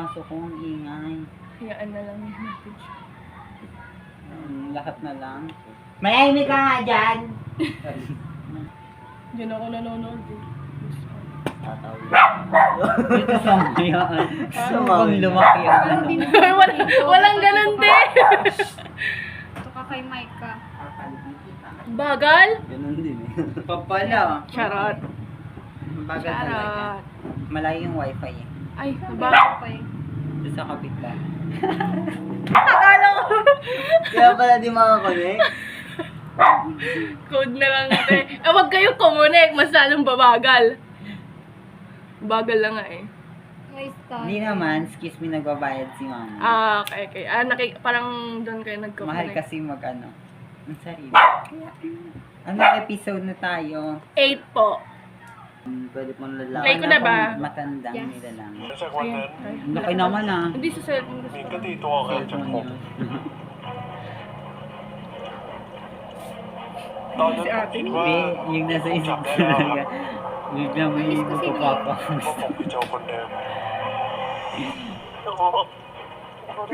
aso ko, ang ingay. Hayaan na lang natin siya. Lahat na lang. Mayaymi ka nga dyan! Diyan ako nanonood eh. Tatawag. Ito sa mga. Gusto mo bang lumaki ang Walang ganun din! Ito ka kay Micah. Bagal? Ganun din eh. Papala. Charot. Bagal talaga. Charot. Malayo yung wifi eh. Ay, bagal pa eh. Doon sa kapitbahay. Akala ko. Kaya pala di makakonect. Code na lang ito eh. Wag kayong kumunik. Mas lalong babagal. Bagal lang nga eh. May star. Hindi naman, excuse me, nagbabayad si mama. Ah, okay. Parang doon kayo nagkumunik. Mahal kasi mag-ano. Ang sarili. Ano episode na tayo? 8 po. Pwede pong lalaki. Play ko na ba? Matandang Yes. nila lang. จากวันนั้น Laki naman ah. Hindi sa cellphone. มีก็ตีตัวออกห่างจากผม ตอนนั้นผมคิดว่า Yung nasa ผม isip จับ ko ได้แล้วค talaga. รับ Biglang may magpapapa. ว่าผมคือโจรคนเดิม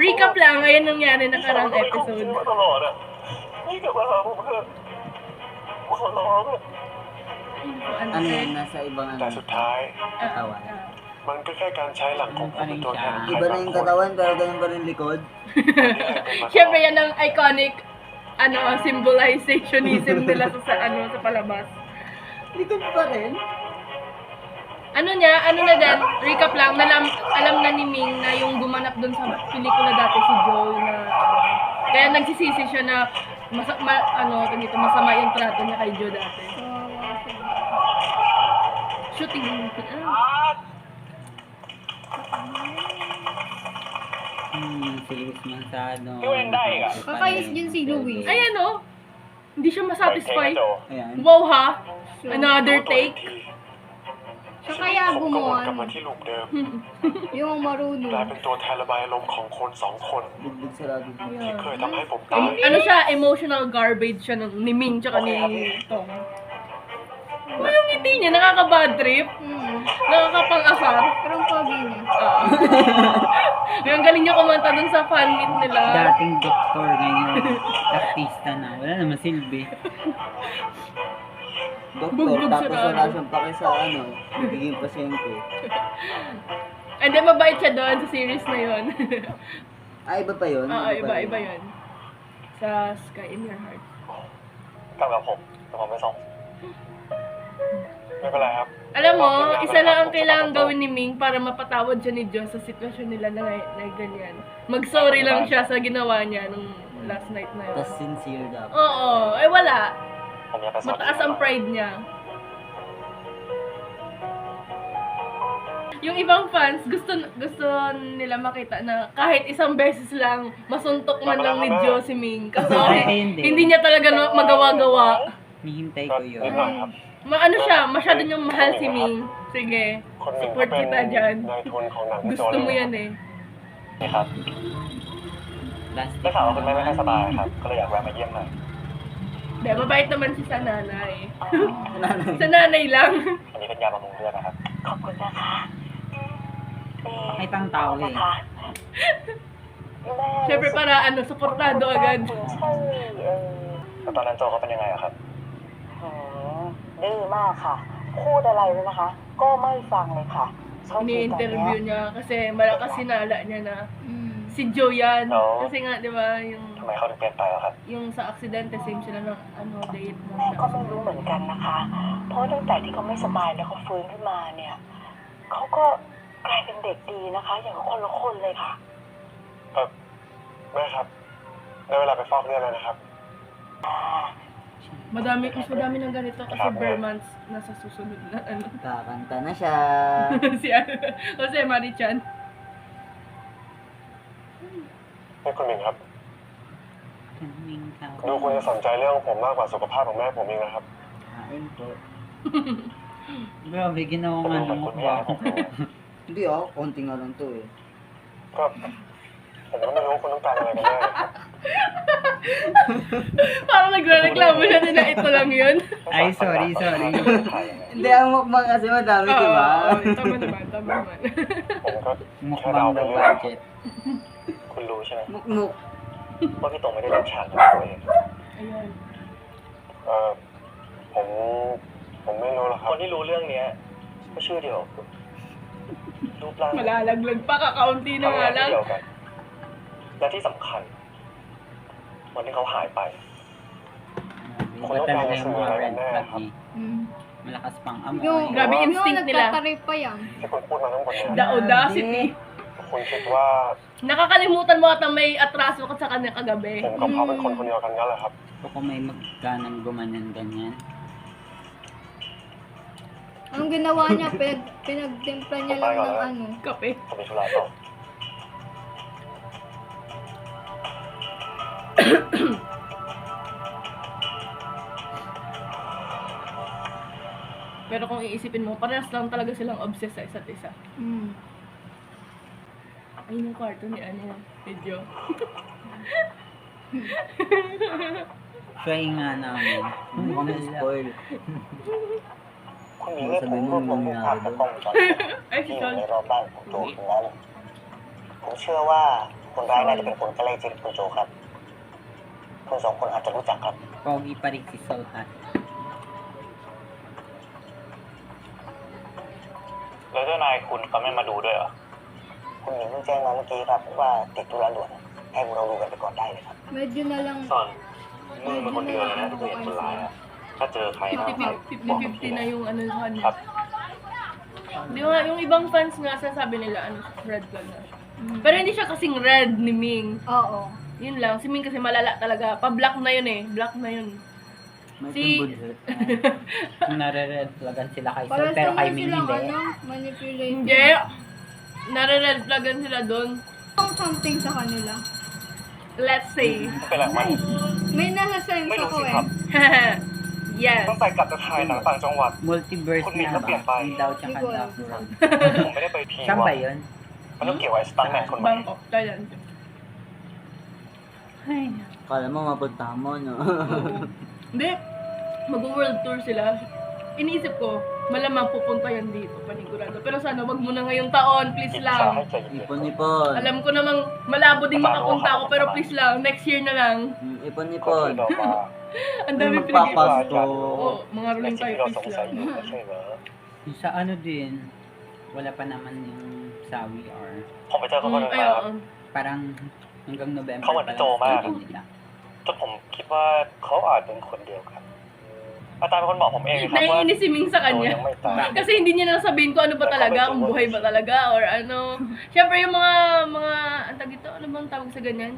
Recap lang. Ngayon nangyari na karang episode. มาตลอดอ่ะนี่กลับมาหาผมเถอะขอร้องอะ Ano yun, nasa ibang แต่ ano, สุดท้าย katawan. มันก็แค่การใช้หลังของผมเป็นตัวแทนของใคร Iba na บาง yung คน katawan, pero ganun pa rin likod. Siyempre yan ang iconic symbolizationism nila sa palabas. Likod pa rin? Ano na din, recap lang, alam na ni Ming na yung gumanap dun sa pelikula dati si Joel na kaya nagsisisi siya na masama yung trato niya kay Joe dati. Shooting. Serious man sa ano. Kakayos din si Louie. Ayan o. Hindi siya masatisfy. Ayan. Wow ha. Another take. Siya kaya ผมก็วนกลับมา gumawa. ที่ลูปเดิม Yung กลาย marunong. เป็นตัวแทนระบายอารมณ์ของคนสองคน Bugbog sarado dito. ที่เคยทำให้ผมตาย Ano siya, emotional garbage siya ni Ming tsaka ni Tong. Ano yung ngiti niya? Nakaka-bad trip? Nakakapang-asar? Pero ang pogi niya. Yung galing niya kumanta dun sa fan meet nila. Dating doktor, ngayon artista na. Wala naman silbi. Doktor, Bugbog tapos sarado. wala siyang pake sa ano, nagiging pasyente. And then mabait siya doon sa series na yun. Iba pa yun? Oo, pa iba yun. Sa Sky in Your Heart. กลับกับผมแต่ผมไม่ส่งไม่เป็นไรครับ Alam mo, isa lang ang kailangan gawin ni Ming para mapatawad siya ni John sa sitwasyon nila na ganyan. Mag-sorry lang siya sa ginawa niya nung last night na yun. Tapos sincere dapat. Oo, eh wala. ผมอยากไปสอน Mataas ang pride niya. Yung ibang fans, gusto nila makita na kahit isang beses lang, masuntok man lang ni Joe si Ming. Kasi hindi niya talaga magawa-gawa. Nihintay ko yun. นิดหน่อยครับ Ano siya, masyado niyang mahal si Ming. Sige, คนหนึ่ง support เป็น kita dyan. นายทุนของหนังโจ Gusto mo yan eh. นี่ครับ Last ได้ข่าวว่าคุณแม่ไม่ค่อยสบายครับ ก็เลยอยากแวะมาเยี่ยมหน่อย Di, mabait naman si sa nanay. Sa nanay lang. อันนี้เป็นยาบำรุงเลือดนะครับ ขอบคุณนะคะ Kahit ang tao eh. นะคะแม่ Siyempre para suportado agad. คุณใช่ แล้วตอนนั้นโจเขาเป็นยังไงอะครับ หืมดื้อมากค่ะ พูดอะไรเลยนะคะ ก็ไม่ฟังเลยค่ะชอบคิดแบบ Ini-interview เนี้ย niya kasi malakas sinala niya na si Joe yan. Kasi nga, di ba, ทำไมเขาถึงเปลี่ยนไปอะครับ yung sa aksidente, same sila ng date mo แม่ก็ไม่รู้เหมือนกันนะคะ เพราะตั้งแต่ที่เขาไม่สบายแล้วเขาฟื้นขึ้นมาเนี่ยเขาก็กลายเป็นเด็กดีนะคะ อย่างกับคนละคนเลยค่ะ แม่ครับ ได้เวลาไปฟอกเลือดแล้วนะครับ mas madami ng ganito kasi Bermans nasa susunod na ano. Kakanta na siya. si Jose Marichan. นี่คุณหมิงครับ Kaming tao. ดูคุณจะสนใจเรื่องผมมากกว่าสุขภาพของแม่ผมเองนะครับ Kain po. Grabe, ginawa ผม nga ดูเหมือน ng คุณไม่อยาก mukha ให้ ko. ผมรู้ Hindi konti nga lang to eh. ก็ ผมก็ไม่รู้คุณต้องการอะไรกันแน่ครับ Parang nagre-reklamo siya din na ito lang yun. Ay, sorry.ถ่ายยังไง Hindi, ang mukbang kasi madami, di ba? Tama naman, tama naman. ผมก็แค่ Mukbang เดาไป daw เรื่อย budget. คุณรู้ใช่ไหม Mukmuk. ว่าพี่ตรงไม่ได้เล่นฉากกับตัวเอง Ayan. เออผมไม่รู้หรอกครับคนที่รู้เรื่องเนี้ยก็ชื่อเดียวกับคุณรูปร่าง Malalaglag pa, kakaunti na ทำ nga งานที่ lang. เดียวกัน และที่สำคัญ วันที่เขาหายไป Iba talaga yung mga red flag eh. Hmm. Malakas pang Yung, amoy. Grabe yung instinct nila. nagtataray pa yan. ที่คุณพูดมาทั้งหมดเนี่ย The audacity. คุณคิดว่า Nakakalimutan mo ata may atraso ka sa kanya kagabi. ผมกับเขาเป็นคนคนเดียวกันงั้นเหรอครับ So kung may magkanang gumanyan-ganyan. Ang ginawa niya, pinagtimpla niya lang ng ano. Kape. ผมมีธุระต่อ Pero kung iisipin mo, parehas lang talaga silang obsessed sa isa't isa. Hmm. Ayun yung kwarto ni ano, video. Try nga namin. Hindi kami spoil. คุณมีเลือดผมรวบรวมรูปภาพจากกล้องวงจรปิด Ay, ที่ si อยู่ Sol. ในรอบบ้านของโจคุณแล้วผมเชื่อว่าคนร้ายน่าจะเป็นคนใกล้ชิดคุณโจครับคุณสองคนอาจจะรู้จักครับ Pogi pa rin si Sultan. แล้วเจ้านายคุณเขาไม่มาดูด้วยเหรอ คุณหญิงเพิ่งแจ้งมาเมื่อกี้ครับว่าติดธุระด่วนให้พวกเราดูกันไปก่อนได้เลยครับ Medyo na lang. ส่วนมือมันคนเดียวเลยนะที่เห็นคนร้ายอะถ้าเจอใครนะ 50-50 na yung ano sa ครั kanya. บ Di ba, yung ibang fans nga sasabi nila, ano, red flag na siya. Pero hindi siya kasing red ni Ming. Oo. Yun lang, si Ming kasi malala talaga. Pa-black na yun eh, black na yun. May Si- budget. Kung nare-red flagan sila kay Sol, Para pero sa kay Ming silang hindi. ano, manipulate. Hindi. Nare-red flagan sila doon. Something sa kanila. Let's say. เป็นหลักมัน May nasa sense ไม่รู้ ako สิ eh. ครับ yes. ตั้งแต่กลับจากถ่ายหนังต่างจังหวัด Multiverse Kung may na ba? kapyan pa. Yung daw tsaka Hindi ko alam. Abroad. ผมไม่ได้ไปพี Saan ว่า ba yun? มันต้องเกี่ยวกับไอ้สตันแมนคนใหม่ Bangkok, Thailand. Ay. Kala mo mapunta mo, no? Hindi. Mag-world tour sila. Iniisip ko, malamang pupunta yan dito, panigurado. Pero sana, wag mo na ngayong taon, please อิจฉาให้ lang. ใจเย็น Ipon-ipon. Alam ko namang malabo ding makapunta ako, pero please lang, next year na lang. คนที่ Ipon-ipon. เราว่า Ang May dami magpapas- pinag-iwas. Pasto. Oo, mga และ ruling สิ่ง tayo, ที่เราสง please สัย lang. อยู่ไม่ใช่เหรอ Yung sa ano din, wala pa naman yung Sawi or ผมไปเจอเขาคนหนึง Ay, มาครับ oo. parang hanggang November Kawan pa ito, lang ma. schedule nila. จนผมคิดว่าเขาอาจเป็นคนเดียวกัน อาจารย์เป็นคนบอกผมเองนะครับว่า Naiinis si Ming sa โจ kanya. ยังไม่ตาย Kasi hindi niya nasabihin ko ano ba talaga, kung buhay ba talaga, or ano. Siyempre yung mga, ang tawag ito, ano bang tawag sa ganyan?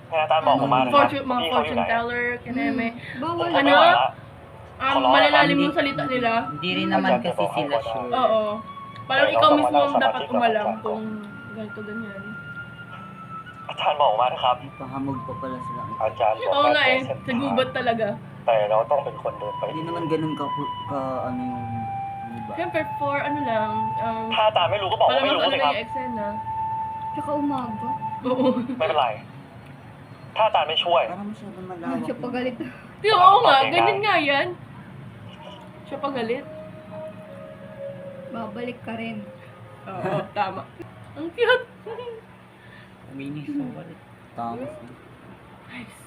ให้อาจารย์บอกผมมานะครับ Mga พี่เขาอยู่ fortune ไหน teller, kaneme. ผม Bawal. ไม่ Ano? ไหวละ Malalalim yung salita nila. Hindi rin naman kasi sila sure. Oo. Parang ikaw mismo ang dapat umalam kung ganito ganyan. อาจารย์บอกมานะครับ Pahamog pa pala sila. อาจารย์บอก Oo ว่า nga eh, เส้น sa gubat talaga. แต่เราต้องเป็นคนเดินไป Hindi naman ganun ka ano yung diba? Siyempre for ano lang, ถ้าอาจารย์ไม่รู้ก็บอกว่า para ไม่รู้ mas สิ ano ครับ yung eksena. Tsaka umaga. Oo. ไม่เป็นไร ถ้าอาจารย์ไม่ช่วย Parang masyadong Siya malawak. pagalit. Di, oo nga, ganyan nga yan. Siya pagalit. Babalik ka rin. Oo, tama. Ang cute. Minis so ulit. Tapos, Nice.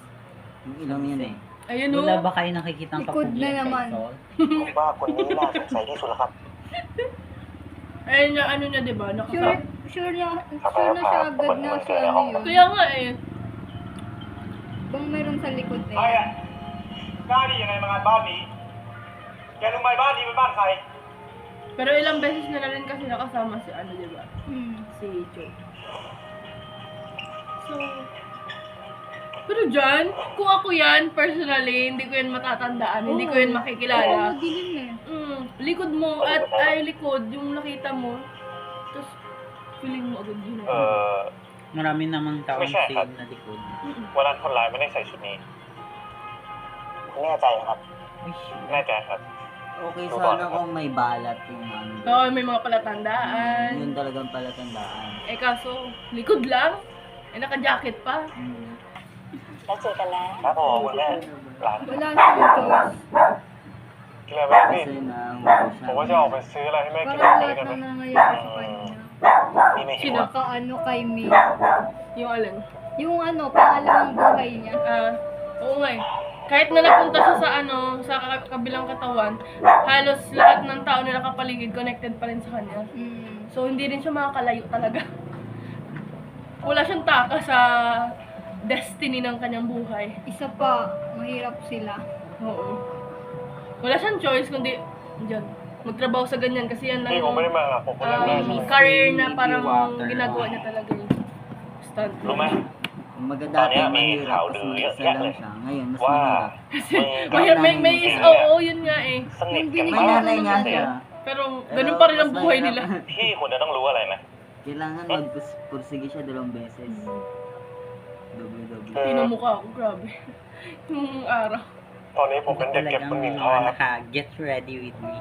yung ilang yun eh. Ayun o. Wala ba kayo nakikita ang Likod na kapugian naman. kay Sol? ผมว่าคนนี้น่าสงสัยที่สุดแล้วครับ Ayun na, ano niya, diba? Sure na siya agad na sa ano yun. Kaya nga eh. Bang meron sa likod ใคร eh. อ่ะกล้าดียังไงมางานบ้านนี้ แกรู้ไหมบ้านนี้เป็นบ้านใคร Pero ilang beses na rin kasi nakasama si ano, diba? Hmm. Si Joe. So, pero dyan, kung ako yan, personally, hindi ko yan matatandaan, hindi ko yan Oo, makikilala. dilim eh. Likod mo at ay likod, yung nakita mo, tapos feeling mo agad yun. Marami namang taong May siya, save na likod. วันนั้นคนร้ายไม่ได้ใส่ชุดนี้แน่ใจครับ Ay, shit. แน่ใจครับ Okay sana kung may balat yung ano. Oo, may mga palatandaan. Yun talagang palatandaan. Eh kaso, likod lang. Eh, naka-jacket pa.แล้วเจอกันแล้ว ครับผมคุณแม่หลาน Wala siyang choice. กินอะไรไหมพี่ Kasi nahuli siya. ผมว่าจะออกไปซื้ออะไรให้แม่กิน Parang ไป lahat กันไหม na nangyayari sa kanya. นี่ไม่หิว Sino? อ่ะ Nakaano kay Mi. Yung alin. Yung ano, pangalawang buhay niya. Oo nga eh. Kahit na napunta siya sa sa kabilang katawan, halos lahat ng tao na nakapaligid connected pa rin sa kanya. So, hindi rin siya makakalayo talaga. Wala siyang taka sa destiny ng kanyang buhay. Isa pa, mahirap sila. Oo. Wala siyang choice kundi, dyan, magtrabaho sa ganyan kasi yan lang พี่คงไม่ได้มาหาผมคนแรกๆใช่ไหม career na parang ginagawa niya talaga yung stunt. รู้ไหม Kumbaga Tanya, dati may mahirap tao kasi doon, mag-isa yan lang eh. siya. Ngayon, mas ว่า mahirap. มึง May oo, yun nga eh. สนิทกัน May มาก nanay nga siya. Pero ganun pa rin ang buhay nila. พี่คุณจะต้องรู้อะไรไหม Kailangan magpursige siya 2 beses. Double-double. Pinamukha ako, grabe. Nung araw. ตอนนี้ผมเป็นเด็กเก็บปืนเขาอะครับ Get ready with me.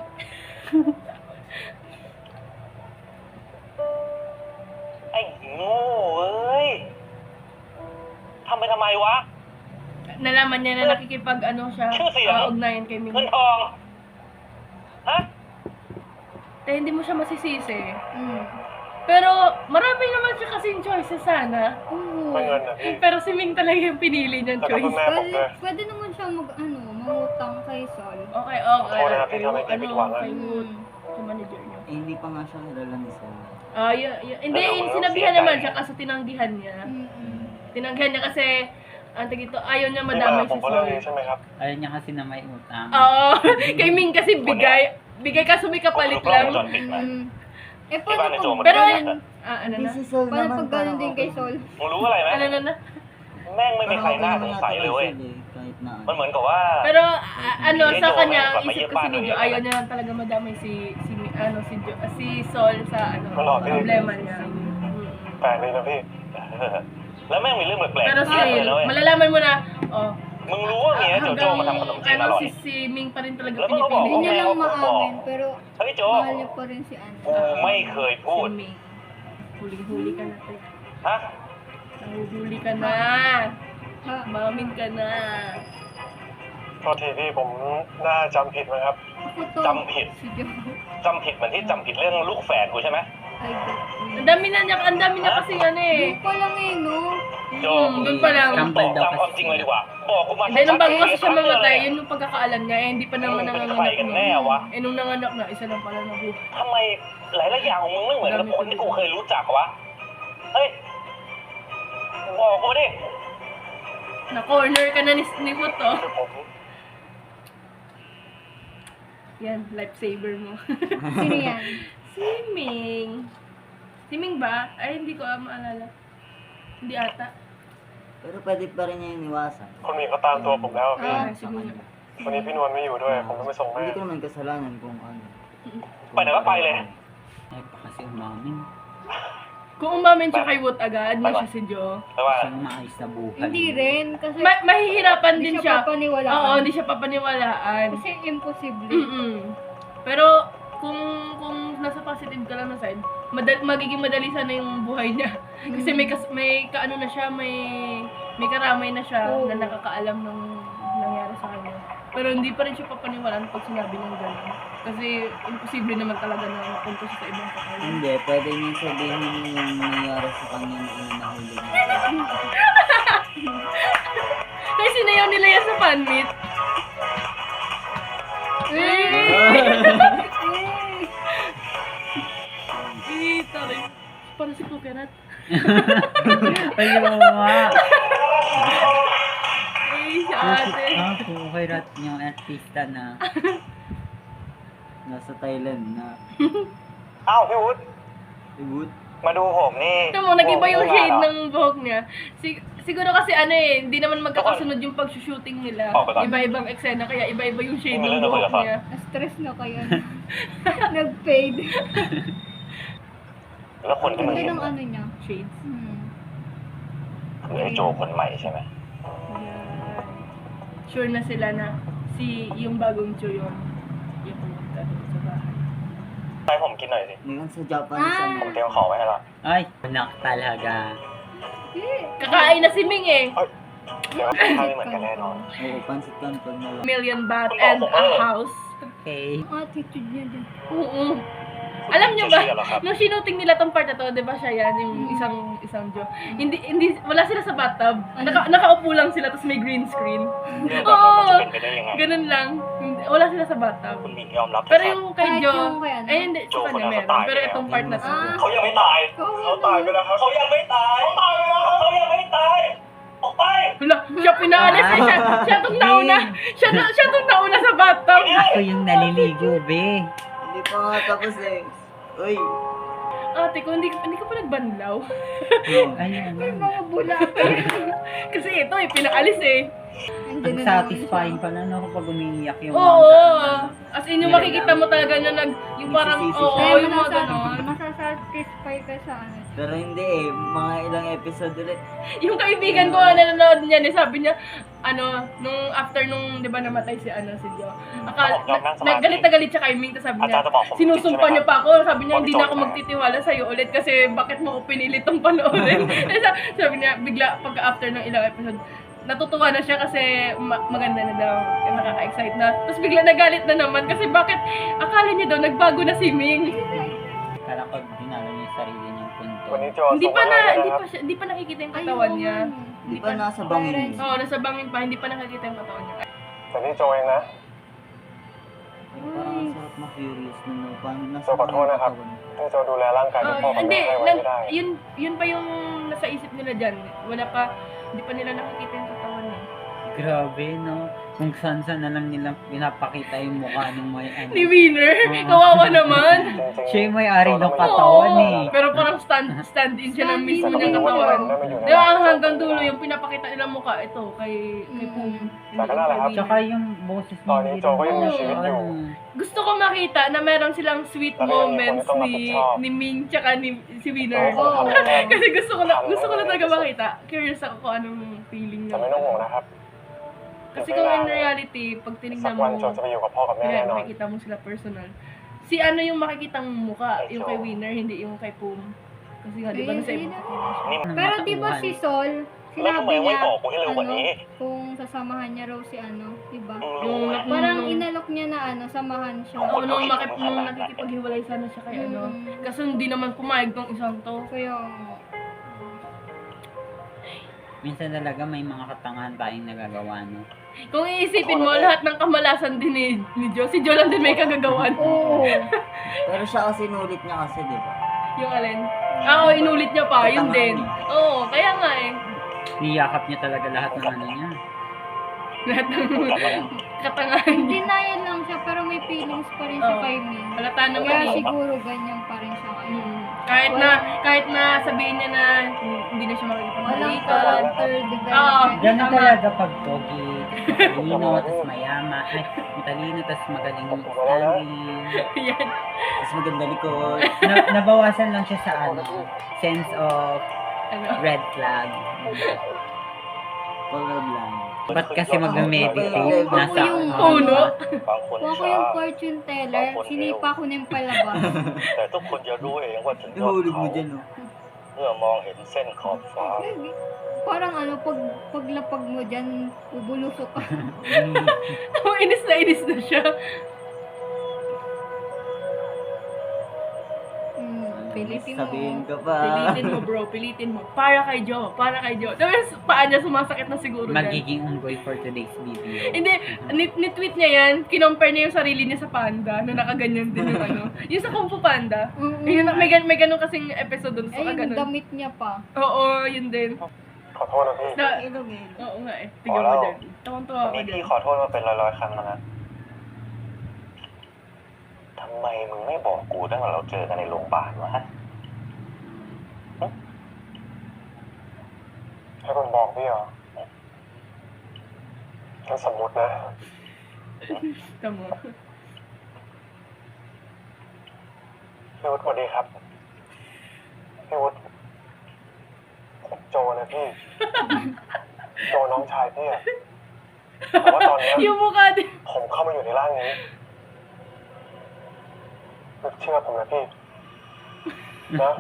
ไอ้โง่เอ้ยทำไปทำไมวะ Nalaman niya na nakikipag siya, Sure siya. ugnayan kay เงิน Mimi. ทองฮะ Kaya hindi mo siya masisisi. Mm. Pero marami naman siya kasing choices sana. Oo. ไม่เงินนะพี่ Pero si Ming talaga yung pinili niyang แล้วก็คุณ choice. แม่ผมด้วย Pwede naman siya mangutang kay Sol. Okay. Ako na natin kami pinipitwangan. Kay Wood, sa manager niya. Eh, hindi pa nga siya kilala ni Sol. Hindi, Ano, sinabihan siya naman tayo. siya kaso tinanggihan niya. Mm-mm. Tinanggihan niya kasi, ito, ayaw niya พี่มา madamay ผม si ก็เรื่อง Sol. นี้ใช่ไหมครับ Ayaw niya kasi na may utang. Oo, kay Ming kasi bigay kaso may kapalit ผมรู้กล้อง lang. วงจรปิดไหม Mm. Eh, Iba paano na ito, pag, Pero, Ano? ano na? Si Sol paano naman pag ganun din kay okay. Sol? มึงรู้อะไรไหม Ano na? แม่งไม่มี Parang ใคร okay น่า naman สง yata สัย kay เลยเว้ย Sol eh, kahit na มันเหมือนกับว่า Pero, sa Medyo kanya, may isip ko si paano Medyo, yun. ayaw niya lang talaga madamay si Sol sa Wala,พี่. problema niya. แปลกเลยนะพี่ แล้วแม่งมีเรื่องแปลกๆ Pero เยอะเลย still, นะเว้ย malalaman mo na, มึงรู้ว่าเมียโจโจ้มาทำขนมจีนอร่อย si Ming pa rin talaga Alam mo ba, pinipili Hindi niya niya. lang maamin, pero เฮ้ยโจ mahal niya pa rin si Ann. กูไม่เคยพูด Si Ming. Huli ka na, te. ฮะ Nahuhuli ka na. Ha? Mamin ka na. โทษทีพี่ผมน่าจำผิดไหมครับ Ako to. จำผิด Si Jo. จำผิดเหมือนที่จำผิดเรื่องลูกแฝดกูใช่ไหม Ay, Ang dami niya kasi eh. Doon pa lang eh, no?โจ Doon pa lang. บอกตามความจริงเลยดีกว่า บอกกูมา Hindi, nung bago kasi siyaชัดๆเลย mamatay, yun yung pagkakaalam niya, hindi pa naman Yung nanganganak pinakayกันแน่วะ nung nanganak na, isa lang pala na buhay. ทำไมหลายๆอย่างของมึงไม่เหมือนกับคนที่กูเคยรู้จักวะ เฮ้ย บอกกูดิ Na-corner ka na ni Wood, oh. คือผม Yan, lifesaver mo. Sino yan? Si Ming. Si Ming ba? Ay, hindi ko maalala. Hindi ata. Pero pwede pa rin niya iniwasan. คนมีเขาตามตัวผมแล้วอะพี่ Ah, si Ming. วันนี้พี่นวลไม่อยู่ด้วย ผมต้องไปส่งแม่ Hindi ko naman kasalanan kung ano. ไปไหนก็ไปเลย Ay, pa kasi umamin. Kung umamin siya kay Wood agad, na siya si Jo. แต่ว่า Siya maayos na buhay. Hindi rin, kasi Mahihirapan hindi din siya siya. papaniwalaan. Oo, hindi siya papaniwalaan. Kasi imposible. Mm-mm. Pero kung nasa positive ka lang na side, magiging madali sana yung buhay niya. Kasi may kaano na siya, may karamay na siya Oo. na nakakaalam ng nangyari sa kanya. Pero hindi pa rin siya papaniwalaan pag sinabi niya gano'n. Kasi imposible naman talaga na mapunta siya sa ibang kakailan. Hindi, pwede niya sabihin yung nangyari sa kanya na nahuli niya. Kasi sinayaw nila yan sa fan meet. Taray. Parang si Coconut. Ayaw nga. Ay, si ate. Kukirat niyong artista na nasa Thailand na อ้าวพี่วุฒิ Iwood. มาดูผมนี่ Ito mo, nag-iba yung Oo, shade nga, ng buhok niya. Siguro kasi hindi naman magkakasunod yung pag-shooting nila. Oh, ba't? Iba-ibang eksena, kaya iba-iba yung shade Hindi ng mo buhok na niya. Na-stress na kayo. Nag-fade. แล้วคนที่มึง Ganda เห็น ng ano niya. Shades. Hmm. คือไอ้โจคนใหม่ใช่ไหม Yan. Sure na sila na yung bagong Cho yung pumunta dun sa bahay. ให้ผมกินหน่อยสิ Ngayon sa Japanese Ah. ผม ano. เตรียมของไว้ให้แล้ว Ay, anak talaga. Eh, Kakain na si Ming eh.เดี๋ยวถ้าไม่เหมือนกันแน่นอน Oo, pansit canton na lang. Million baht and a house. Okay. Attitude niya din. Oo. Alam niyo ba, Siya heroesครับ nung sinuting nila tong part na to, di ba siya yan, yung isang Joe. Hindi, wala sila sa bathtub. Nakaupo lang sila, tapos may green screen. เรื่องแบบนั้นมันจะเป็นไปได้ยังไง Ganun lang. Wala sila sa bathtub. คุณมิงยอมรับเถ Pero อะครับ yung kay Kahit Joe, yung kay ano? ay hindi, sa kanya meron. Pero itong part na to. เขายังไม่ตาย เขาตายไปแล้วครับ เขายังไม่ตายเขาตายไปแล้วเขายังไม่ตาย ออกไป Wala, siya pinaalis eh. Siya tong nauna. Siya tong nauna sa bathtub. Ako yung naliligo, be. Hindi pa nga tapos eh. Uy. Ate ko, hindi ka pa nagbanlaw. Ayun. Mga bula. Kasi ito eh, pinaalis eh. Ang satisfying pala no kapag umiiyak yung Oo. As in, yung makikita mo talaga na yung parang, Nagsisisi oo, siya. yung mga ganon. Masasatisfy ka sa ano. Pero hindi eh, mga ilang episode ulit. Yung kaibigan ko na nanonood niya, sabi niya, nung after nung, di ba namatay si si Joe. Galit na galit siya kay Ming, tapos sabi niya, sinusumpa niya pa ako, sabi niya, hindi na ako magtitiwala sa'yo ulit kasi bakit mo ko pinilit tong panoorin. Sabi niya, bigla, pagka after ng ilang episode, natutuwa na siya kasi maganda na daw, nakaka-excite na. Tapos bigla nagalit na naman kasi bakit akala niya daw nagbago na si Ming. Kala ko dinalo niya yung sarili niyang punto. วันนี้โจ Hindi ส่ง pa มาให้ na, นะครับ hindi pa nakikita yung katawan niya. Di ba nasa bangin? Oo, nasa bangin pa, hindi pa nakikita yung katawan niya. แต่นี่โจเองนะ Parang ang sarap ma-furious na no. Paano nasa So,ขอโทษนะครับ ที่โจดูแลร่างกายคุณพ่อกับ Hindi, แม่ให้ไว้ไม่ได้ yun pa yung nasa isip nila dyan. Hindi pa nila nakikita yung katawan niya. Grabe, no? Kung saan-saan na lang nilang pinapakita yung mukha ng may ano. Ni Winner, kawawa naman. จริง Siya yung may-ari ng katawan eh. Pero parang stand-in siya ng mismo niyang katawan. Di ba hanggang dulo yung pinapakita nilang mukha, ito, kay Pum. Tsaka yung boses ตอนนี้โจก็ยังมีชีวิตอยู่ Gusto ko makita na meron silang sweet moments ni Ming tsaka ni si Winner. Kasi gusto ko na talaga makita. Curious ako kung anong feeling แต่ไม่ niya. ต้องห่วงนะครับ Kasi kung in reality, pag สั tinignan ก mo, วันโจจะไปอยู่กับพ่อกับแม่ kaya แน่นอน makikita mo sila personal. Si yung makikitang mukha, yung kay Winner, hindi yung kay Pum. Kasi nga, di ba nasa iba? นี่ Pero di ba si Sol, แล้วทำไม sinabi ไม่ niya, บอกกูให้เร็วกว่านี้ kung sasamahan niya raw si di ba? Yung Parang inalok niya na samahan siya. Oo, nung nakikipaghiwalay sana siya kay Kasi hindi naman pumayag tong isang to. Kaya, Minsan talaga may mga katangahan tayong nagagawa, no? Kung iisipin mo, lahat ng kamalasan din ni Joe. Si Joe lang din may kagagawan. oo. Pero siya kasi inulit niya kasi, di ba? Yung alin? Oo, inulit niya pa. Yun din. Oo, kaya nga eh. Niyakap niya talaga lahat ng ano niya. Lahat ng katangahan niya. Denial lang siya, pero may feelings pa rin siya Oo. kay Ming. Halata naman Kaya eh. siguro ganyan pa rin siya kay Ming. Kahit na sabihin niya na hindi na siya Walang makikipag-halikan. character Oo. development. Ganun Tama. talaga pag pogi, matalino, tapos mayama, ay, matalino, tapos magaling magstanding, Yan. tapos maganda likod. Nabawasan lang siya sa ano, sense of Ano? red flag. Colorblind. Ba't kasi mag-meditate? Nasa Yung puno. บางคน Kung ako ช้า yung fortune teller, sinipa ko na yung palabas. แต่ทุกคนจะรู้เองว่าถึงยอด Ihulog เขา mo dyan, no? เมื่อมองเห็นเส้นขอบฟ้า Parang paglapag mo dyan, ubulusok ka. Inis na siya. Pilitin mo. Sabihin ka pa. Pilitin mo bro, pilitin mo. Para kay Joe. Tapos paa niya sumasakit na siguro dyan. Magiging unggoy for today's video. Hindi, ni-tweet niya yan, kinompare niya yung sarili niya sa panda, na nakaganyan din yung yung sa Kung Fu Panda. Yung, may ganun kasing episode dun sa Ay, yung ganun. damit niya pa. Oo, yun din. ขอโทษนะพี่ Oo nga eh. Tignan mo dyan. Tawang-tawa วัน ko นี้ dyan. พี่ขอโทษมาเป็นร้อยๆครั้งแล้วนะทำไมมึงไม่บอกกูตั้งแต่เราเจอกันในโรงพยาบาลวะ ให้ผมบอกพี่เหรองั้นสมมตินะ Tama. พี่วุฒิสวัสดีครับ พี่วุฒิผมโจนะพี่ โจน้องชายพี่อะแต่ว่าตอนเนี้ย Yung mukha din. ผมเข้ามาอยู่ในร่างนี้เชื่อผมนะพี่ นะ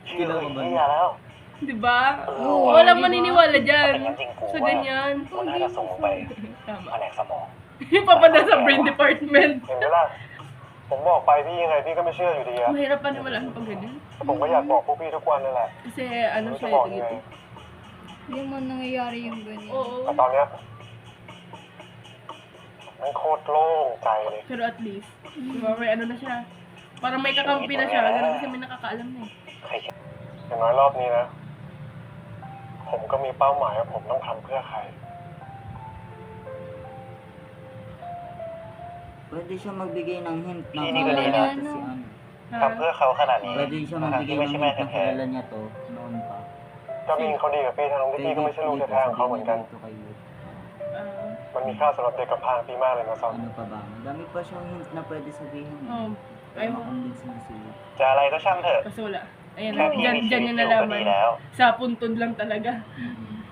เชื่อไอ้เหี้ยแล้ว Di ba? Oo, Walang di ba? maniniwala dyan. Tingnan din ko Saว่า ganyan.มันน่าจะส่งไป Tama. แผนกสมอง Papada sa brain department. เห็นไหมล่ะ ผมบอกไปพี่ยังไงพี่ก็ไม่เชื่ออยู่ดีอะ Mahirap pa naman lang pag ganyan. ผมก็อยากบอกพวกพี่ทุกวันนั่นแหละ Kasi ไม่ ano รู้จะ siya, บอกยังไง ito. Hindi mo nangyayari yung ganyan. Oo. แต่ตอนเนี้ยมันโคตรโล่งใจเลย Pero at least, diba, may ano na siya. Parang may kakampi na siya. Ganun kasi may nakakaalam na eh. ใครคิด อย่างน้อยรอบนี้นะ ผมก็มีเป้าหมายว่าผมต้องทำเพื่อใคร Pwede siya magbigay ng hint na Hindi ko kilala nila. natin si ano. ทำเพื่อเขาขนาดนี้ Pwede siya ทั้งที่ magbigay ไม่ ng ใช่แม่ hint na แท้ kilala niya to noon pa. ก็มีเขาดีกับพี่ทั้งที่พี่ก็ไม่ใช่ลูกแท้ๆของเขาเหมือนกัน dito kay Wood. Ah, มันมีค่าสำหรับเด็กกับพางพี่มากเลยนะซอน Ano pa ba? Dami pa siyang hint na pwede sabihin. oh, Para ayaw. makumbinsi na si Wood. ๆจะอะไรก็ช่างเถอะ Kaso wala. Ayan แค่ na, พี่มี dyan ชีวิต niya อยู่ก็ดี nalaman. แล้ว Sa puntod lang talaga.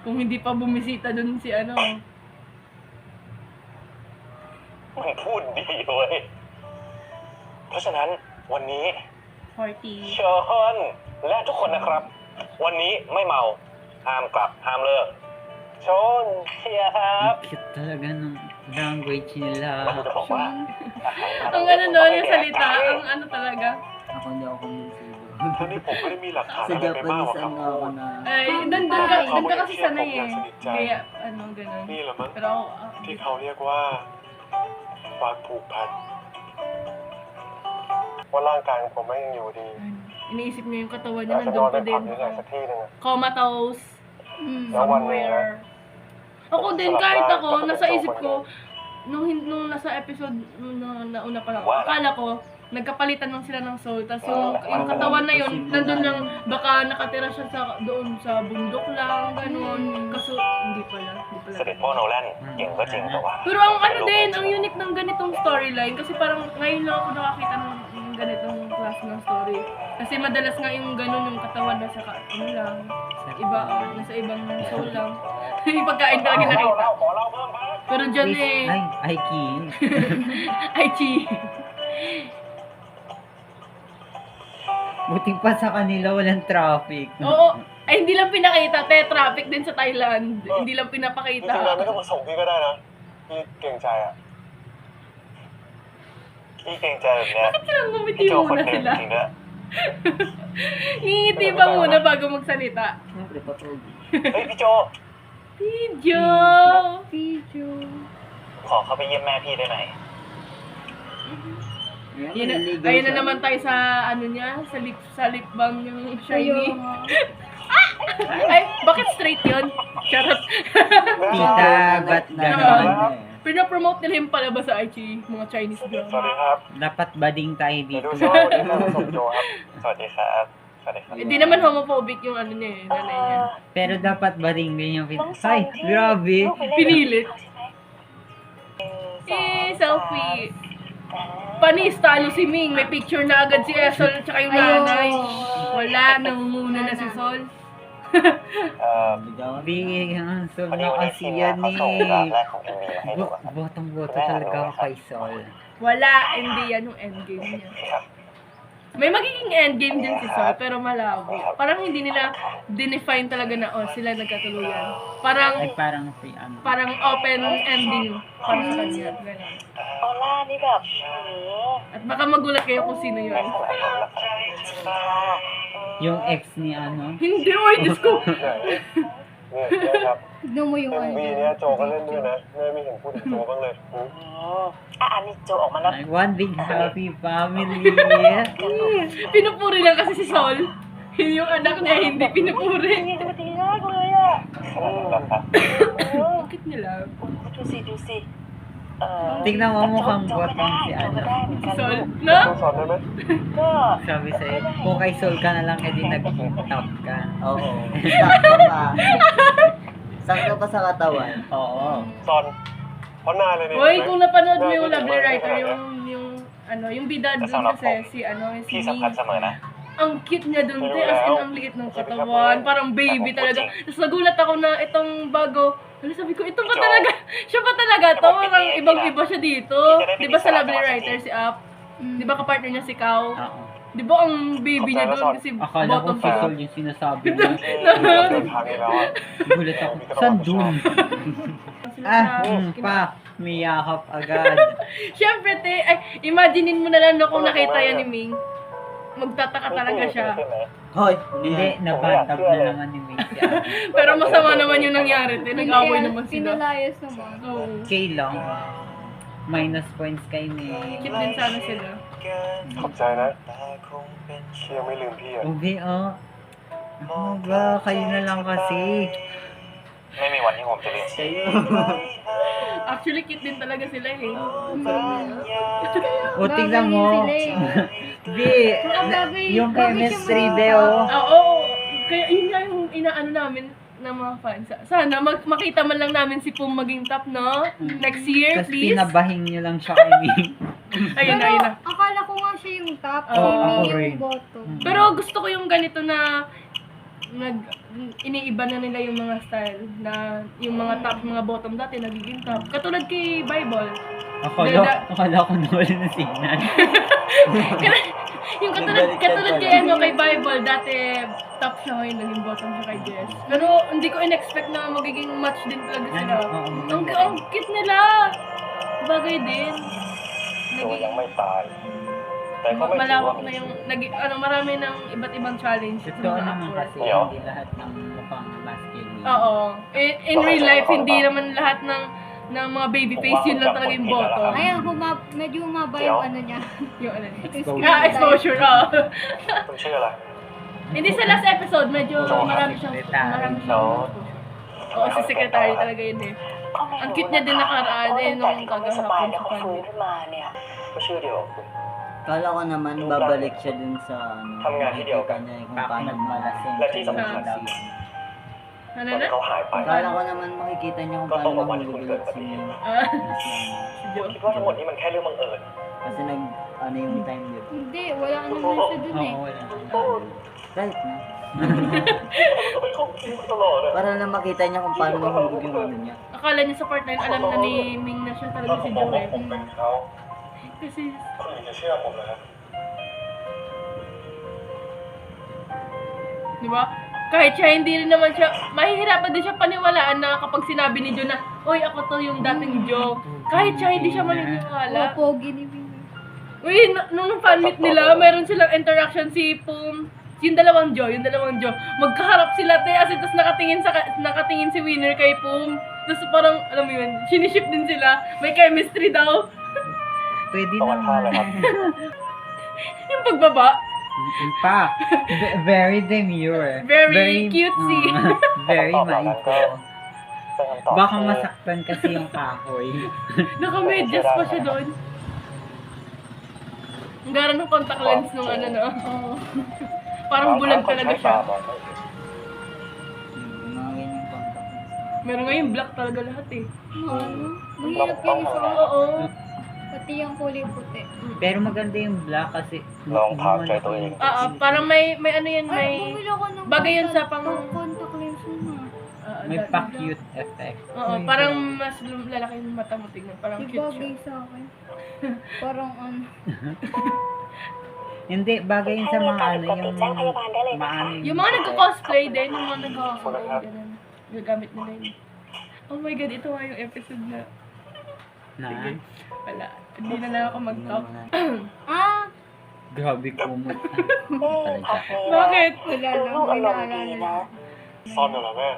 Kung hindi pa bumisita dun si ano. มึงพูดดีเว้ย เพราะฉะนั้นวันนี้ Party. เชิญและทุกคนนะครับ วันนี้ไม่เมา ห้ามกลับ ห้ามเลิกชนเชียร์ครับ Ang cute talaga ng language nila. แล้วกูจะบอกว่า Ang ano no, yung salita, ang ano talaga. Ako hindi ako kumbinsido. ทั้งที่ผมไม่ได้มีหลักฐาน Sa อะไรไปมากก Japanese ว่า ano คำพู ako ด na... Ay, doon ka kasi sanay eh. Kaya, ano, ganun. นี่แหละมั้ง Pero ako, ที่เขาเรียกว่าความผูกพันว่าร่างกายของผมไม่ยังอยู่ดี iniisip niya yung katawan อยา niya, กจะนอน nandun ใน pa ผับ din. นี้แหละสักที่หนึงอะ Comatose, Mm. แล้ววันหนึงนะ somewhere. Ako din, kahit ako, nasa isip ko, nung nasa episode na nauna pa lang, akala ko, nagkapalitan lang sila ng soul. Tapos yung katawan na yun, nandun lang, baka nakatira siya doon sa bundok lang, ganun. Kaso, hindi pala. เสด็จพ่อโนแลนเก่งก็จริงแต่ว่า Pero ang ano din, ang unique ng ganitong storyline, kasi parang ngayon lang ako nakakita ng ganitong klase ng story. Kasi madalas nga yung ganun, yung katawan na sa ano lang, iba, nasa ibang soul lang. Yung pagkain talaga nakita. Pero dyan eh, Ay, King. ay chi. Buti pa sa kanila walang traffic. Oo, ay hindi lang pinakita, traffic din sa Thailand. Hindi lang จริงๆนะไม่ pinapakita. ต้องมาส่งพี่ก็ได้นะ พี่เก่งใจอะ พี่เกรงใจแบบเนี้ย Bakit silang ngumiti พี่โจคน muna หนึ่ง sila? จริงๆด้วย Ngingiti pa muna bago magsalita. Siyempre, patuloy. เฮ้ยพี่โจ Video! Video. ขอเข้าไปเยี่ยมแม่พี่ได้ไหม Ayun na, naliligaw ayun na siya. naman tayo sa ano niya, sa lip balm yung shiny. Ayun nga. Ay, bakit straight yun? Charot. Tita, ba't ganon? Pinapromote nila yung palabas sa IG, mga Chinese สวัส drama. ดีครับ Dapat bading tayo เดี๋ยว dito. ดูซิว่าวันนี้แม่มาส่งโจครับ สวัสดีครับ สวัสดีครับ Hindi naman homophobic yung ano niya eh, nanay niya. Pero dapat bading din yung น้องซอน Ay, grabe. ลูกไปเล่น Pinilit. เขาใช่ไหม Eh, selfie. Panis, talo si Ming. May picture na agad si Esol at saka yung nanay. Wala, nangunguna na si Sol. เอ่อ Bigyan, Sol พอดี na วันนี้ kasi ทีมงาน yan เขาส่งดราฟแร eh. กของ MV มาให้ดูอะ Botong-boto talaga ako kay Sol. Wala, hindi yan yung endgame niya. May magiging endgame din si Sol, pero malabo. Parang hindi nila define talaga na, oh, sila nagkatuluyan. Parang, Ay, parang si ano. parang open ending para sa kanya. Ganun. ออร่านี่แบบโห At baka magulat kayo kung sino yun. จริงค่ะ Yung ex ni ano. Hindi, oy, Diyos ko! ไหนเนี่ยครับ Tignan mo yung MV เนี้ยโจก็เล่นด้วยนะแม่ไม่เห็นพูดถึงโจบ้างเลยหืม อันนี้โจออกมาแล้ว Like, one big happy family. Pinupuri lang kasi si Sol. Yung anak niya hindi pinupuri. นี่ดูดีมากเลยอ่ะ Bakit nila? ดูสิดูสิ Tingnan mo mukhang bottom si โจ ano. ก็ได้เหมือนกัน Sol? โจ No? สอนได้ไหม ก็ Sabi sa'yo, kung kay Sol ka na lang, edi nag-top ka. Oo. Sakto pa. Sakto pa sa katawan. Oo. สอนเพราะนานเลยเนี่ย Hoy, kung napanood mo yung Lovely Writer, yung bida dun kasi si ano, si พี่ Ming. สำคัญเสมอนะ Ang cute niya dun, te, as in ang liit ng katawan, parang baby talaga. Tapos nagulat ako na itong bago, ano sabi ko, ito pa talaga, siya pa talaga to, parang ibang iba siya dito. Di ba sa Lovely Writer si Up? Di ba kapartner niya si Kao? Oo. Di ba ang baby niya doon kasi Akala ko bottom si siya. Sol yung sinasabi niya.เดินทางนี้แล้วอ่ะ Gulat ako. Saan dun? Pa. Miyakap agad. Siyempre, ay, imaginein mo na lang no, kung nakita yan ni Ming. Magtataka talaga siya. Hoy, Hindi, nabantab na naman ni Ming. Pero masama naman yung nangyari. Nag-away naman sila. Pinalayas naman. Oo. Okay lang. Minus points kay Ming. Cute din sana sila. ขอบใจนะที่ยังไม่ลืมพี่อ่ะ Ubi, oh. Ano ba? Kayo na lang kasi. ไม่มีวันที่ผมจะลืม kayo. Actually, cute din talaga sila eh. O, tignan mo. Bagay yun sila eh. Di, yung chemistry, be, oh. Oo. Kaya yun nga yung inaano namin ng mga fans. Sana makita man lang namin si Pum maging top, no? Next year, Tapos please. pinabahing niyo lang siya kay Ming. Ayun na, Pero ayun na. akala ko nga siya yung top, Oo, si ako Ming rin. yung bottom. Pero gusto ko yung ganito na iniiba na nila yung mga style na yung mga top, mga bottom dati nagiging top. Katulad kay Bible. Akala ko nawala na signal. Yung katulad kay kay Bible dati top siya ngayon naging bottom siya kay Jess. Pero hindi ko in-expect na magiging match din talaga sila. Ang cute nila. Bagay din. ตัวยังไม่ตาย แต่ก็ไม่ถือว่า Malawak na yung marami ng iba't ibang challenge. Totoo naman kasi hindi lahat ng mukhang masculine. Oo. In real life, hindi naman lahat ng mga baby face, yun lang talaga yung bottom. Ayan, medyo humaba yung ano niya. Yung ano niya. Exposure. Exposure, oo. คุณชื่ออะไร Hindi sa last episode, medyo marami siyang Oo, si secretary talaga yun eh. ก็ไม่ Ang รู้ cute niya din นะคะ nakaraan เพราะ eh, ตั้งแต่ nung ที่เขาไม่สบาย kagahapon แล้ว sa เขาฟื้น kanya. ขึ้นมาเนี่ย ก็ชื่อเดียวกับคุณ Kala ko naman babalik siya dun sa ano. Tama nga, hindi ako. Nakikita niya kung paano malasing. Lagi sa mga siya. tao. Ano ตอน na? ที่เขาหายไป Kala ko naman makikita niya kung paano mahulog ulit si Ming. Ah,คุณคิดว่าทั้งหมดนี้มันแค่เรื่องบังเอิญ Kasi ano yung time yun. Hindi, wala naman siya dun eh. Oo, wala. Kahit na. เขาคิดตลอดอะ Para lang makita niya kung paano mahulog yung ano niya. akala niya sa part na yun, alam na ni Ming na siya ถ้า talaga ผ si มบอกว่า Joel. ผมเป็นเขา Kasi, คนอื่นจะเชื่อผมนะครับ di ba? Kahit siya, hindi rin naman siya, mahihirapan din siya paniwalaan na kapag sinabi ni Jo na, oy, ako to yung dating Jo. Kahit siya, hindi siya maniniwala. Opo, ginibing. Uy, nung fan meet nila, meron silang interaction si Pum, yung dalawang Jo. Magkaharap sila, te, as in, tapos nakatingin si Winner kay Pum. Tapos parang, alam mo yun, siniship din sila. May chemistry daw. Pwede ตอนท่าเลยครับ naman. Yung pagbaba. In fact, very demure. Very cutesy. Very ตอนนั้นก็ mindful. เป็นคำตอบ Baka ที่ masaktan kasi yung kahoy. Naka-medyas pa siya doon. Ang gara ng contact lens nung ano, no? Parang bulag talaga siya. Mga ganyan contact lens. Meron ngayon black talaga lahat eh. Ano? Mahirap yung isa. Oo. Pati yung kulay puti. Pero maganda yung black kasi ลองถามใจตัวเอง Oo, parang may ano yan, Ay, may... bumili ako ng Bagay yun sa pang... contact lens mo. may pa-cute effect. Oo, parang mas lalaki yung mata mo tignan. Parang Di cute bagay siya. sa akin. Parang ano. Hindi, bagay yun sa mga ano, yung maano Yung mga nagko-cosplay din, yung mga nagko-cosplay, ganun. Gagamit nila yun. Oh my god, ito nga yung episode na... na. Wala, hindi na lang ako mag-talk. Ah! Grabe kumot. พักนี้นะ Bakit? Wala ดู lang. ลูก May อารมณ์ดี naalala นะ lang. ซ่อนน่ะเหรอแม่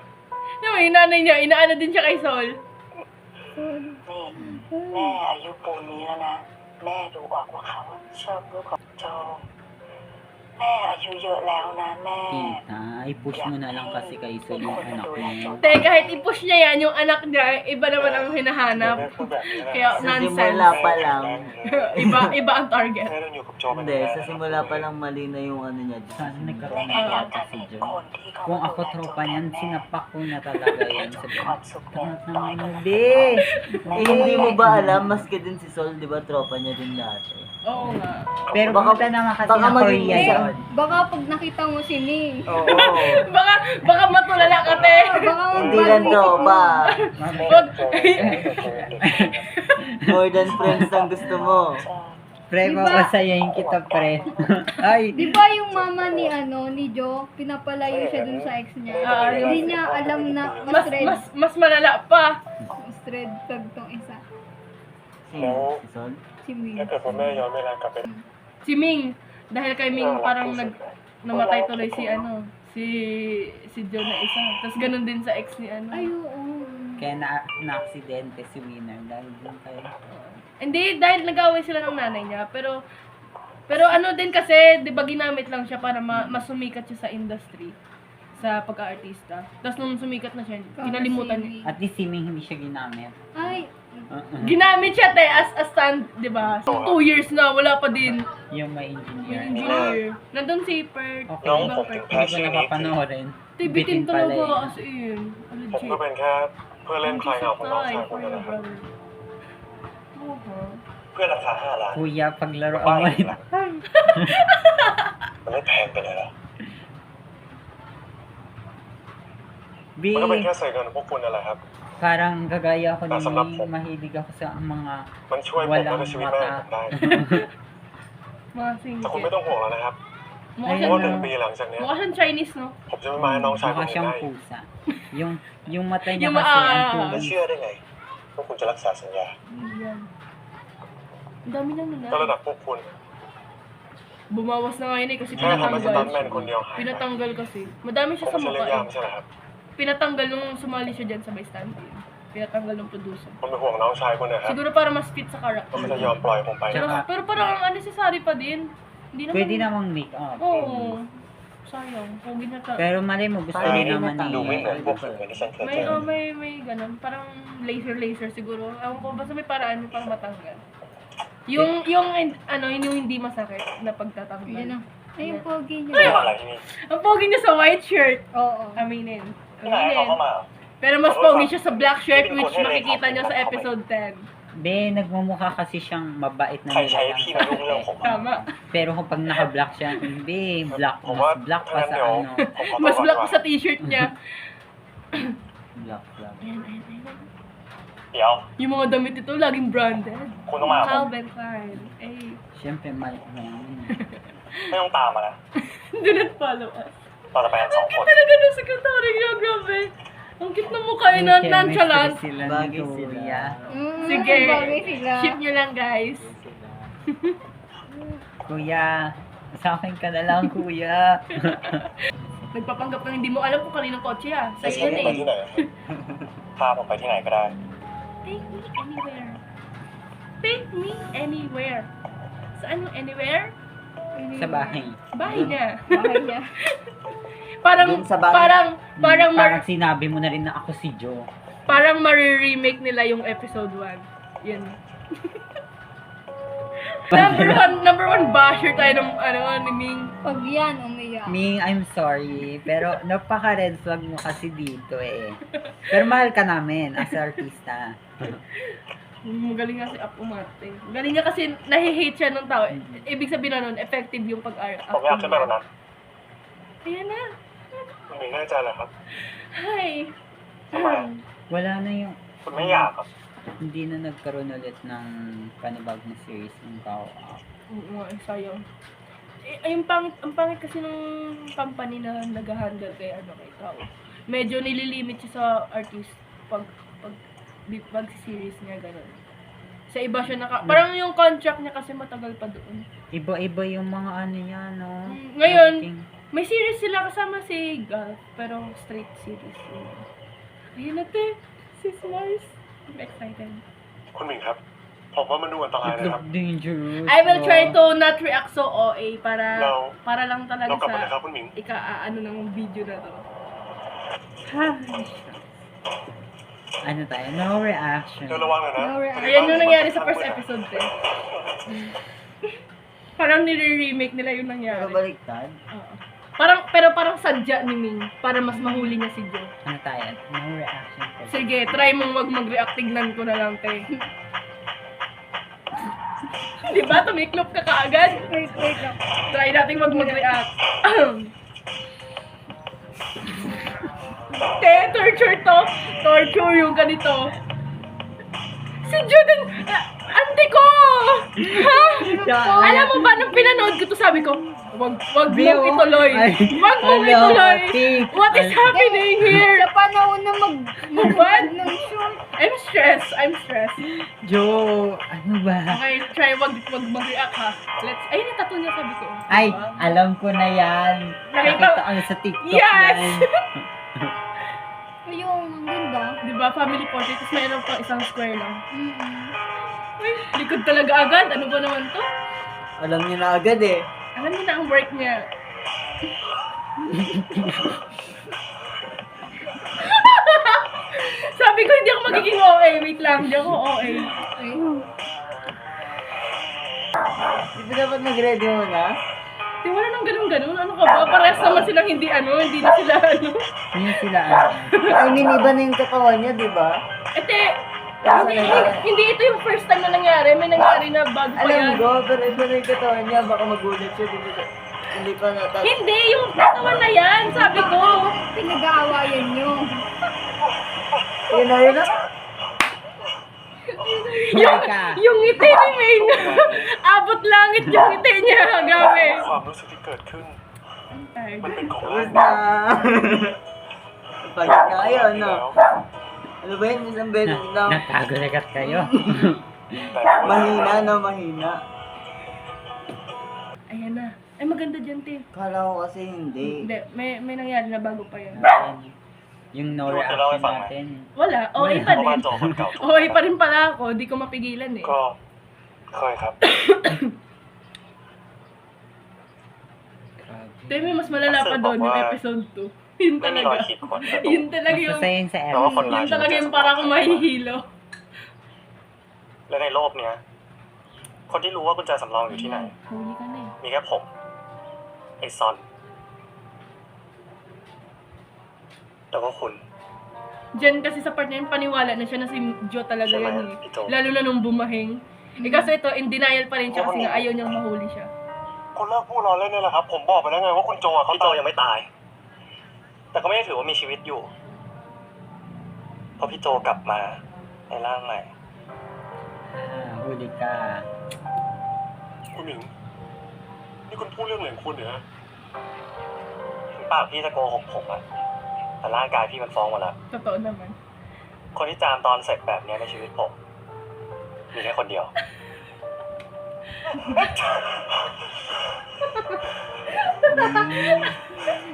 Yung nanay niya, inaano din siya kay Sol. นี่แม่อายุปูนนี้แล้วนะ แม่ดูออกว่าเขาชอบลูกของโจ แม่อายุเยอะแล้วนะแม่ Tita, i-push mo na lang kasi kay Sol yung anak niya. Te, kahit i-push niya yan, yung anak niya, iba naman ang hinahanap. แม่พูดแบบนี้นะ Kaya Sa nonsense. simula pa lang. Iba ang target. แม่ต้องอยู่กับโจเป็น Hindi, แม่ sa simula pa lang mali na yung ano niya. Sana ใน nagkaroon ข ng ณะ bata ที่ si เห็น John. คนที่เขา Kung มา ako ดูแลโจ tropa แท niyan, นแม่ sinapak ko na talaga yan. มี Sabi ความสุขเนี่ย ko, ต่อยกัน hindi. Hindi mo ba alam, maski din si Sol, di ba, tropa niya din dati. Oo nga. Pero pumunta naman kasi baka ng maging Korea isa. yun. Baka pag nakita mo si Ming. Oo. Baka matulala ka, te. Baka Hindi lang tropa. Wag. More than friends ang gusto mo. Pre, Diba? papasayahin kita, pre. Ay, Di ba yung mama ni ni Jo, pinapalayo siya dun sa ex niya? Hindi niya alam na Mas malala pa. mas red flag tong isa.แล้ว si Sol? Si Ming. ถ้าเกิดว่าแม่ย้อนเวลากลับไป Si Ming, dahil kay Ming parang namatay tuloy si si Joe na isa. Tapos ganun din sa ex ni Ay, oo. Kaya na-aksidente si Winner dahil dun kayo. Hindi, dahil nag-away sila ng nanay niya. Pero ano din kasi, di ba ginamit lang siya para masumikat siya sa industry. Sa pagka-artista. Tapos nung sumikat na siya, kinalimutan niya. At least si Ming hindi siya ginamit. Ay, Ginamit siya as a stand, di ba? 2 years na, wala pa din. Yung may engineer. Yung engineer. Nandun si Pert. Okay. Noong Ibangผม Pert.ถึง Hindi ko napapanoorin. Bitin talaga pala eh. as in. ผมก็ Legit. เป็นแค่เพื่อนเล่นคลายเหงาของน้องชายคุณ for นั่น your แหละครับ brother. Oo. เพื่อนราคา5 ล้าน Kuya, paglaro บ้า mo อีก rin. ละมันไม่แพงไปเลยเหรอ B, มันก็เป็นแค่เศษเงินของพวกคุณนั่นแหละครับ parang gagaya ko ni Nasa lap Ming, ko. mahilig ako sa mga มันช่วยผมและในชีวิตแม่ผมได้ Mga singkit. แต่คุณไม่ต้องห่วงแล้วนะครับ Mukha เพราะว่า siyang, 1 ปีหลังจากเนี้ย mukha siyang Chinese, no? ผมจะไม่มาให้น้องชายค mukha นอื่น siyang ได้ pusa. Yung mata niya Yung kasi ang แล้ว tulis. เชื่อได้ไงว่าคุณจะรักษาสัญญา Yan. Ang dami nang ก็ระ nila. ดับพวกคุณ Bumawas na ngayon eh kasi แค่ทำให้สตันแมน pinatanggal. คนเดียวหายไป Pinatanggal kasi. Madami ผม siya sa ไม่ใช่เรื่อง mukha ยาก eh. ไม่ใช่เหรอครับ Pinatanggal nung sumali siya dyan sa may stand-in. Pinatanggal ng producer. ผมเป็นห่วงน้องชายคุณนะครับ Siguro para mas fit sa ว่า character. เขาจะยอมปล่อยผมไป Pero, นะครับ pero parang ang unnecessary pa din. Hindi naman. Pwede namang make up. Oo. Sayang. Kung ginata. Pero mali mo, gusto อัน niya นี้ naman ดูไม่เหมือนพวก ni ฝึกเหมือนที่ฉันเคย May, เจอ may ganun. Parang laser siguro. Ewan ko, basta may paraan para matanggal. Yung hindi masakit na pagtatanggal. Yan na. Ay, yung pogi ไม่ niya. ทำอะไรที่นี่ Ang pogi niya sa white shirt. Oo. Aminin. ที่ไหนเขาเข้ามา Pero mas pogi siya sa black shirt which makikita niyo sa episode 10. Be, nagmumukha kasi siyang mabait na ใครใช้พี่มา nilalang. ยุ่งเรื่องผมอะ Tama. Pero kapag naka-black siya, be, black, ผมว่า mas black pa งั้น sa เดี๋ยว ano. ผมขอ Mas ตัว black ก่อ pa น sa t-shirt niya. Black. Ayan. เดี๋ยว Yung mga damit ito, laging branded. คุณต้องมากับผม Calvin Klein. Eh, Siyempre, mayaman. ไม่ต้องตามมานะ do not follow us. เราจะไปกัน 2 คน Talaga nung secretary niya, grabe. Ang cute na mukha yun, May nonchalant. chemistry sila ni Bagay Kuya. Sige, Bagay sila. ship nyo lang guys. Kuya, sa akin ka na lang, kuya. Nagpapanggap ng hindi mo alam kung kaninong kotse ah. Sa ไม่ใช่ yan ไป eh. ที่ไหนอะพาผมไปที่ไหนก็ได้ Take me anywhere. Take me anywhere. Saan mo anywhere? Sa bahay. Bahay niya. Bahay niya. Parang, Dun sa bahay. parang Parang sinabi mo na rin na ako si Joe. parang ma-remake nila yung episode 1. Yun. number one basher tayo ng ni Ming. Pag yan, umiyak. Ming, I'm sorry. Pero napaka-red flag mo kasi dito eh. Pero mahal ka namin as artista. Magaling nga si App umarte. Magaling nga kasi nahi-hate siya ng tao. Ibig sabihin na nun, effective yung ผมอยากขึ้นไปแบบนั้น Ayan na. คุณหมิงแน่ใจเหรอครับ Hi. ทำไม Wala na yung... คุณไม่อยากครับ Hindi na nagkaroon ulit ng panibagong series ng Kao. Oo nga, sayang. Ang pangit kasi ng company na nag-handle kay kay Tao. Medyo nililimit siya sa artist pag series niya ganun. Sa iba siya parang yung contract niya kasi matagal pa doon. Iba-iba yung mga ano niya, no? Ngayon, Everything. may series sila kasama si Gal, pero straight series. Ayun na te, sis Mars. I'm excited. คุณหมิงครับ ผมว่ามันดูอันตราย It นะครับ looked dangerous. I will try no? to not react so OA No. para lang talaga เรากลับมา sa เลยครับคุณหมิง ano ng video na to. Ano tayo? No reaction. เดี๋ยวระวังหน่อยนะ No reaction. Ayan yung nangyari sa first episode eh. Parang nire-remake nila yung nangyari. Pero baliktad. Oo. Parang sadya ni Ming para mas mahuli niya si Joe. Ano tayo? No reaction. Sige, try mong wag mag-react. Tignan ko na lang, te. Diba? Tumiklop ka kaagad? Wait lang. Try natin wag mag-react. Te, torture to. Torture yung ganito. Si Joe din. Ante ko! Ha? Alam mo ba, nung pinanood ko to, sabi ko, wag mong ituloy. Ay, Wag mong ano, ituloy. Ate? What is happening here? Sa panahon na What? ng short. I'm stressed. Jo, ano ba? Okay, try wag mag-react ha. Ayun yung tattoo niya, sabi ko. Ay, alam ko na yan. Nakita- Nakita ko sa TikTok Yes! yan. Ayun, ang ganda. Diba, family portrait, tapos mayroon pa isang square lang. Mm-mm. Uy, likod talaga agad. Ano ba naman to? Alam niyo na agad eh. Alam niyo na ang work niya. Sabi ko, hindi ako magiging OA. Wait lang, hindi ako OA. Di ba dapat mag-ready mo na? Di wala nang ganun-ganun. Ano ka ba? Parehas naman silang hindi hindi na sila Hindi sila ano. I mean, iba na yung katawan niya, di ba? Ete, hindi ito yung first time na nangyari. May nangyari na bago pa Alam yan. ko, pero iba na yung katawan niya. Baka magulat siya. Hindi pa natatapos. Hindi, yung katawan na yan. Sabi ko. Pinag-aawayan nyo. Yun na. Yung ngiti ni Ming. Abot langit yung ngiti niya. Grabe. ความรู้สึกที่เกิดขึ้น Ay, มันเป็นของ Tapos na. Pagod na kayo, ano? Ano ba yun? Isang beses lang. Nagkagulagat kayo. แต่ Mahina, no? Mahina. ayan na. Ay, maganda dyan, Tim. Kala ko kasi hindi. Hindi, may nangyari na bago pa yan. Yung no reaction natin. Wala, OA pa เพราะว่า din. โจคนเก่า OA pa rin pala ako, di ko mapigilan eh. ก็เคยครับ Tapi may mas malala pa doon yung episode 2. Yun ไม่มี talaga. รอยขีดข่วนกระดูก Yun talaga Mas yung, masaya yun saแต่ว่าคน episode. ร้าย yun talaga yung parang akong mahihilo. และในโลกเนี้ย คนที่รู้ว่ากุญแจสำรองอยู่ที่ไหน Huli ka na eh. มีแค่ผม ไอ้ซอน แล้วก็คุณ Diyan kasi sa part na yun, paniwala na siya na si Jo talaga Siya ba yan yan? eh. Ito. Lalo na nung bumahing. Eh kaso ito, in denial pa rin siya kasi nga ayaw niyang mahuli siya. คุณเลิกพูดล้อเล่นได้แล้วครับ ผมบอกไปแล้วไงว่าคุณโจอะเขาพี่โจยังไม่ตาย แต่ก็ไม่ได้ถือว่ามีชีวิตอยู่ เพราะพี่โจกลับมาในร่างใหม่ Huli ka. คุณหมิง นี่คุณพูดเรื่องเหลืองคุณเหรอถึงปากพี่จะโกหกผมอะแต่ร่างกายพี่มันฟ้องหมดแล้ว Totoo naman. คนที่จามตอนเสร็จแบบเนี้ยในชีวิตผม มีแค่คนเดียว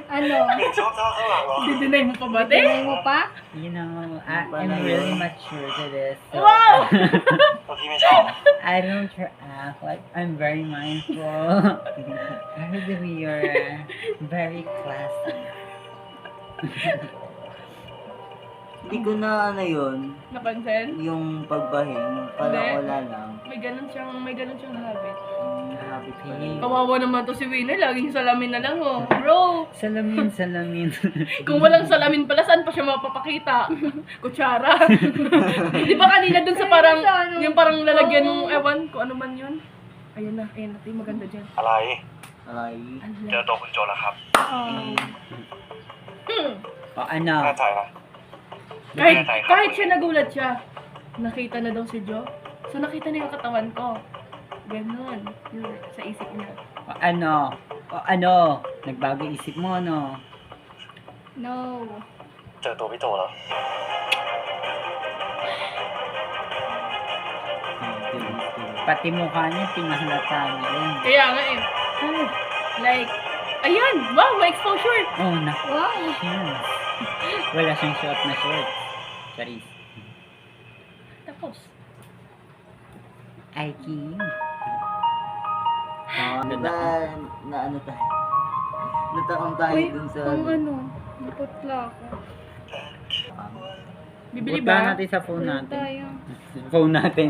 Ano? ชอบท่าข้างหลังเหรอ Dideny mo pa ba, te? Tinay mo pa? You know, I'm really mature to this. So Wow! ตัวพี่ไม่ชอบ I don't act like I'm very mindful. By the way, you're very classy. Hindi ko na ano yun. Napansin? Yung pagbahing. Parang Hindi. wala lang. May ganun siyang habit. Happy pa Kawawa naman to si Winner, laging salamin na lang oh. Bro, Salamin, salamin. kung walang salamin pala, saan pa siya mapapakita? Kutsara. Di ba kanina dun sa parang, yung parang lalagyan ng ewan, kung ano man yun? Ayan na, tayo maganda dyan. อะไร Alay. เจอตัวคุณโจแล้วครับ O ano? แน่ใจนะ Kahit siya nagulat siya, nakita na daw si Jo. So nakita niya yung katawan ko. Ganon, yun, sa isip niya. O ano? O ano? Nagbago isip mo, no? No. เจอตัวพี่โจแล้ว Pati mukha niya, pinahalata niya rin. Kaya nga eh. Like, ayan! Wow, may exposure! Oh, naku. Wow. Yes. Wala siyang short na shorts. Charis. Tapos, Ay, Kim. Na ano tayo? Natakam tayo Uy, dun sa... ang ano, naputla ako. bibili Butla ba? natin sa phone Wala natin. tayo. Phone natin.